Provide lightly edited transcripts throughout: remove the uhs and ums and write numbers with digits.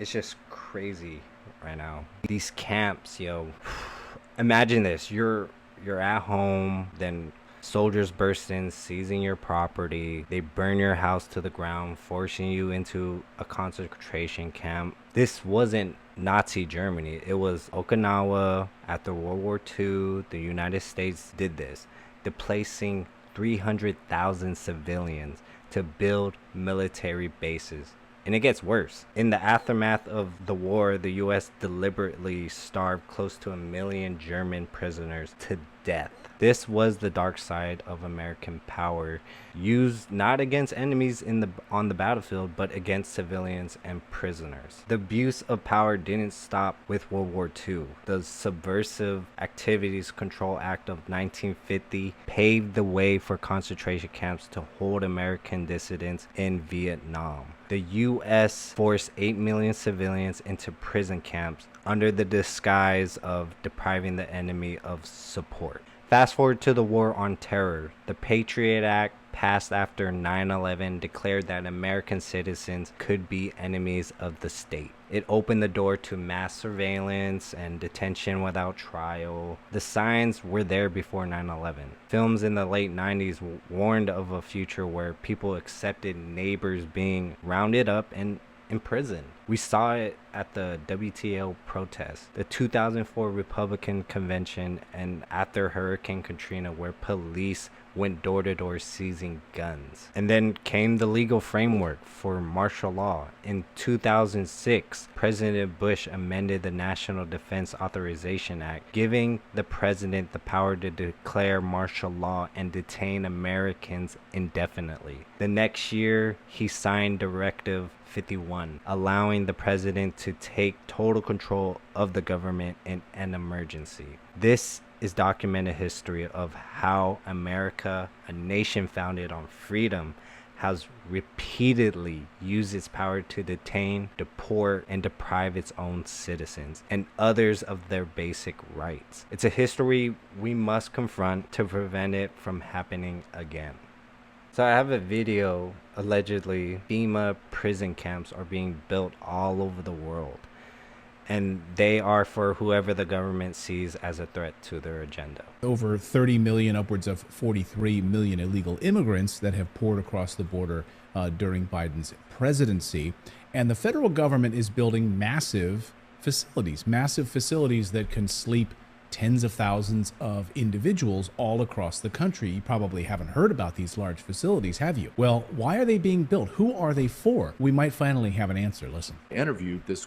It's just crazy right now. These camps, yo. Imagine this. You're at home, then soldiers burst in, seizing your property. They burn your house to the ground, forcing you into a concentration camp. This wasn't Nazi Germany. It was Okinawa. After World War II, the United States did this, displacing 300,000 civilians to build military bases. And it gets worse. In the aftermath of the war, the US deliberately starved close to 1 million German prisoners to death. This was the dark side of American power, used not against enemies on the battlefield, but against civilians and prisoners. The abuse of power didn't stop with World War II. The Subversive Activities Control Act of 1950 paved the way for concentration camps to hold American dissidents in Vietnam. The U.S. forced 8 million civilians into prison camps under the disguise of depriving the enemy of support. Fast forward to the War on Terror. The Patriot Act, passed after 9/11, declared that American citizens could be enemies of the state. It opened the door to mass surveillance and detention without trial. The signs were there before 9/11. Films in the late 90s warned of a future where people accepted neighbors being rounded up and imprisoned. We saw it at the WTO protest, the 2004 Republican convention, and after Hurricane Katrina, where police went door to door seizing guns. And then came the legal framework for martial law. In 2006, President Bush amended the National Defense Authorization Act, giving the president the power to declare martial law and detain Americans indefinitely. The next year, he signed Directive 51, allowing the president to take total control of the government in an emergency. This is documented history of how America, a nation founded on freedom, has repeatedly used its power to detain, deport, and deprive its own citizens and others of their basic rights. It's a history we must confront to prevent it from happening again. So I have a video. Allegedly, FEMA prison camps are being built all over the world, and they are for whoever the government sees as a threat to their agenda. Over 30 million, upwards of 43 million illegal immigrants that have poured across the border during Biden's presidency. And the federal government is building massive facilities that can sleep tens of thousands of individuals all across the country. You probably haven't heard about these large facilities, have you? Well, why are they being built? Who are they for? We might finally have an answer. Listen. Interviewed this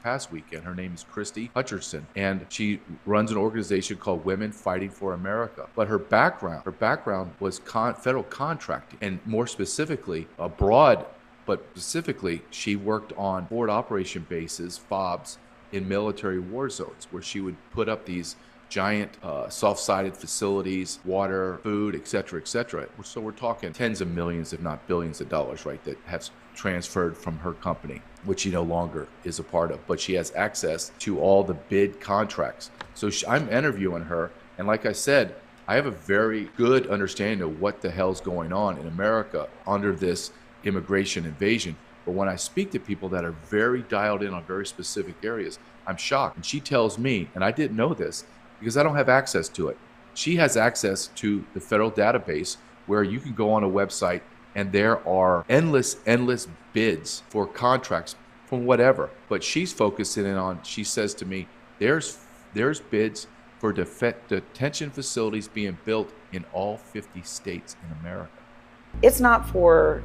past weekend. Her name is Christy Hutcherson, and she runs an organization called Women Fighting for America. But her background was federal contracting, and more specifically, abroad. But specifically, she worked on forward operation bases, FOBs, in military war zones, where she would put up these giant soft-sided facilities, water, food, etc., etc. So we're talking tens of millions, if not billions of dollars, right, that have transferred from her company, which she no longer is a part of. But she has access to all the bid contracts. So I'm interviewing her, and like I said, I have a very good understanding of what the hell's going on in America under this immigration invasion. But when I speak to people that are very dialed in on very specific areas, I'm shocked. And she tells me, and I didn't know this because I don't have access to it. She has access to the federal database where you can go on a website and there are endless bids for contracts from whatever. But she's focusing in on, she says to me, there's bids for detention facilities being built in all 50 states in America. It's not for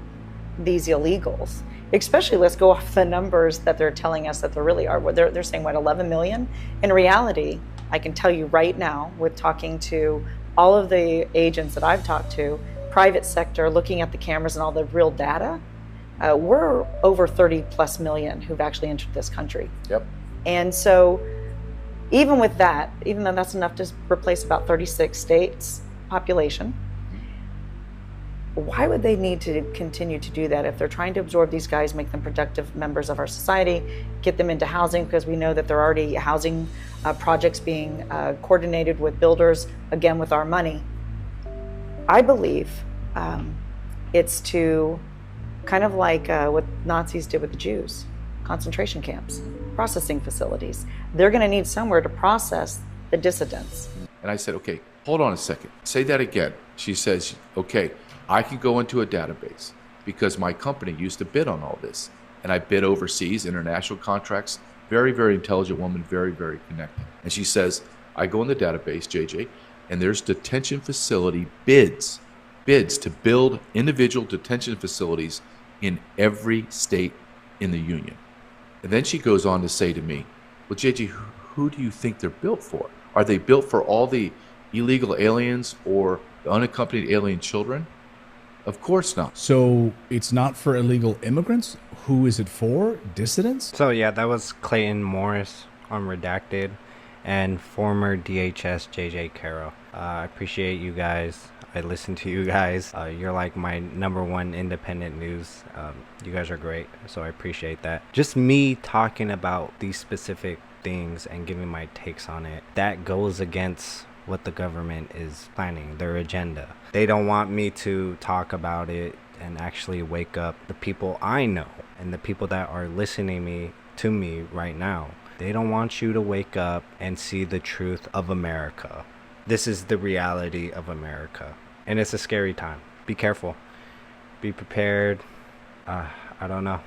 these illegals, especially, let's go off the numbers that they're telling us that there really are. They're saying, what, 11 million? In reality, I can tell you right now, with talking to all of the agents that I've talked to, private sector, looking at the cameras and all the real data, we're over 30 plus million who've actually entered this country. Yep. And so even with that, even though that's enough to replace about 36 states population, why would they need to continue to do that if they're trying to absorb these guys, make them productive members of our society, get them into housing, because we know that there are already housing projects being coordinated with builders, again, with our money. I believe it's to kind of like what Nazis did with the Jews. concentration camps, processing facilities. They're going to need somewhere to process the dissidents. And I said, okay, hold on a second. Say that again. She says, okay, I can go into a database because my company used to bid on all this. And I bid overseas, international contracts. Very, very intelligent woman, very, very connected. And she says, I go in the database, JJ, and there's detention facility bids to build individual detention facilities in every state in the union. And then she goes on to say to me, well, JJ, who do you think they're built for? Are they built for all the illegal aliens or the unaccompanied alien children? Of course not. So it's not for illegal immigrants? Who is it for? Dissidents? So yeah, that was Clayton Morris on Redacted and former DHS JJ Caro. I appreciate you guys. I listen to you guys. You're like my #1 independent news. You guys are great, so I appreciate that. Just me talking about these specific things and giving my takes on it, that goes against what the government is planning, their agenda. They don't want me to talk about it and actually wake up the people I know and the people that are listening to me right now. They don't want you to wake up and see the truth of America. This is the reality of America. And it's a scary time. Be careful. Be prepared. I don't know.